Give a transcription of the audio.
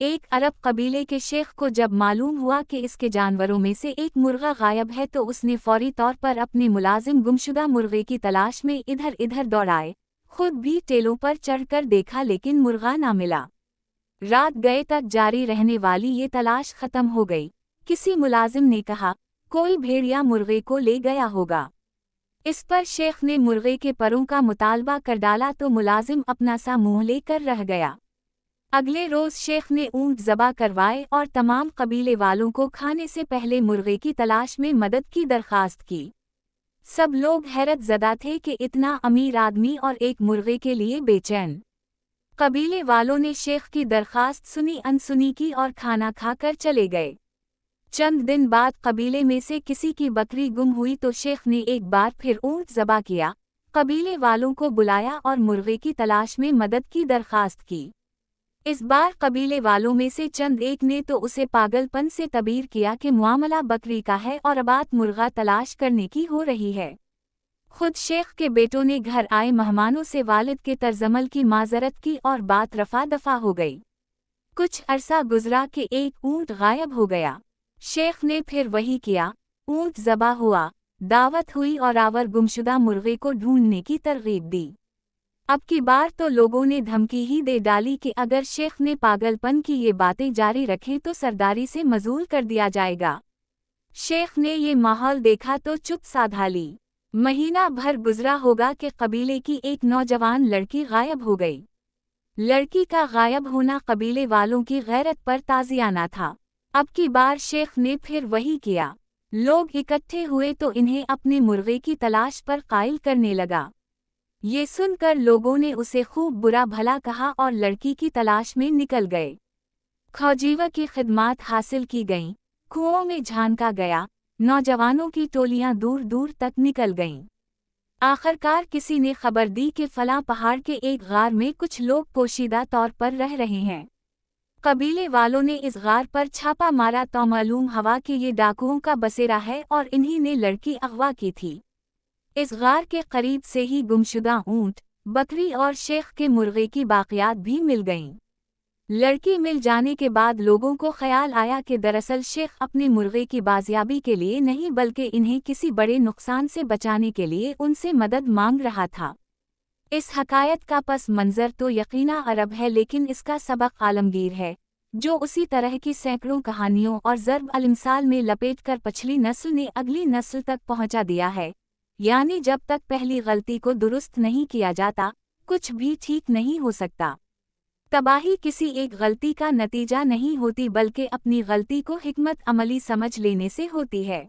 ایک عرب قبیلے کے شیخ کو جب معلوم ہوا کہ اس کے جانوروں میں سے ایک مرغا غائب ہے تو اس نے فوری طور پر اپنے ملازم گمشدہ مرغے کی تلاش میں ادھر ادھر دوڑائے، خود بھی ٹیلوں پر چڑھ کر دیکھا لیکن مرغا نہ ملا۔ رات گئے تک جاری رہنے والی یہ تلاش ختم ہو گئی۔ کسی ملازم نے کہا، کوئی بھیڑیا مرغے کو لے گیا ہوگا۔ اس پر شیخ نے مرغے کے پروں کا مطالبہ کر ڈالا تو ملازم اپنا سا منہ لے کر رہ گیا۔ اگلے روز شیخ نے اونٹ ذبح کروائے اور تمام قبیلے والوں کو کھانے سے پہلے مرغے کی تلاش میں مدد کی درخواست کی۔ سب لوگ حیرت زدہ تھے کہ اتنا امیر آدمی اور ایک مرغے کے لیے بے چین۔ قبیلے والوں نے شیخ کی درخواست سنی انسنی کی اور کھانا کھا کر چلے گئے۔ چند دن بعد قبیلے میں سے کسی کی بکری گم ہوئی تو شیخ نے ایک بار پھر اونٹ ذبح کیا، قبیلے والوں کو بلایا اور مرغے کی تلاش میں مدد کی درخواست کی۔ اس بار قبیلے والوں میں سے چند ایک نے تو اسے پاگل پن سے تعبیر کیا کہ معاملہ بکری کا ہے اور ابات مرغا تلاش کرنے کی ہو رہی ہے۔ خود شیخ کے بیٹوں نے گھر آئے مہمانوں سے والد کے طرزعمل کی معذرت کی اور بات رفع دفع ہو گئی۔ کچھ عرصہ گزرا کہ ایک اونٹ غائب ہو گیا۔ شیخ نے پھر وہی کیا، اونٹ ذبح ہوا، دعوت ہوئی اور آور گمشدہ مرغے کو ڈھونڈنے کی ترغیب دی۔ اب کی بار تو لوگوں نے دھمکی ہی دے ڈالی کہ اگر شیخ نے پاگل پن کی یہ باتیں جاری رکھیں تو سرداری سے مزول کر دیا جائے گا۔ شیخ نے یہ ماحول دیکھا تو چپ سادھا لی۔ مہینہ بھر گزرا ہوگا کہ قبیلے کی ایک نوجوان لڑکی غائب ہو گئی۔ لڑکی کا غائب ہونا قبیلے والوں کی غیرت پر تازیانہ تھا۔ اب کی بار شیخ نے پھر وہی کیا۔ لوگ اکٹھے ہوئے تو انہیں اپنے مرغے کی تلاش پر قائل کرنے لگا۔ یہ سن کر لوگوں نے اسے خوب برا بھلا کہا اور لڑکی کی تلاش میں نکل گئے۔ کھوجیوا کی خدمات حاصل کی گئیں، کنوؤں میں جھانکا گیا، نوجوانوں کی ٹولیاں دور دور تک نکل گئیں۔ آخرکار کسی نے خبر دی کہ فلاں پہاڑ کے ایک غار میں کچھ لوگ پوشیدہ طور پر رہ رہے ہیں۔ قبیلے والوں نے اس غار پر چھاپا مارا تو معلوم ہوا کہ یہ ڈاکوؤں کا بسیرا ہے اور انہی نے لڑکی اغوا کی تھی۔ اس غار کے قریب سے ہی گمشدہ اونٹ، بکری اور شیخ کے مرغے کی باقیات بھی مل گئیں۔ لڑکی مل جانے کے بعد لوگوں کو خیال آیا کہ دراصل شیخ اپنے مرغے کی بازیابی کے لیے نہیں بلکہ انہیں کسی بڑے نقصان سے بچانے کے لیے ان سے مدد مانگ رہا تھا۔ اس حکایت کا پس منظر تو یقینا عرب ہے لیکن اس کا سبق عالمگیر ہے، جو اسی طرح کی سینکڑوں کہانیوں اور ضرب الامثال میں لپیٹ کر پچھلی نسل نے اگلی نسل تک پہنچا دیا ہے، یعنی جب تک پہلی غلطی کو درست نہیں کیا جاتا، کچھ بھی ٹھیک نہیں ہو سکتا۔ تباہی کسی ایک غلطی کا نتیجہ نہیں ہوتی بلکہ اپنی غلطی کو حکمت عملی سمجھ لینے سے ہوتی ہے۔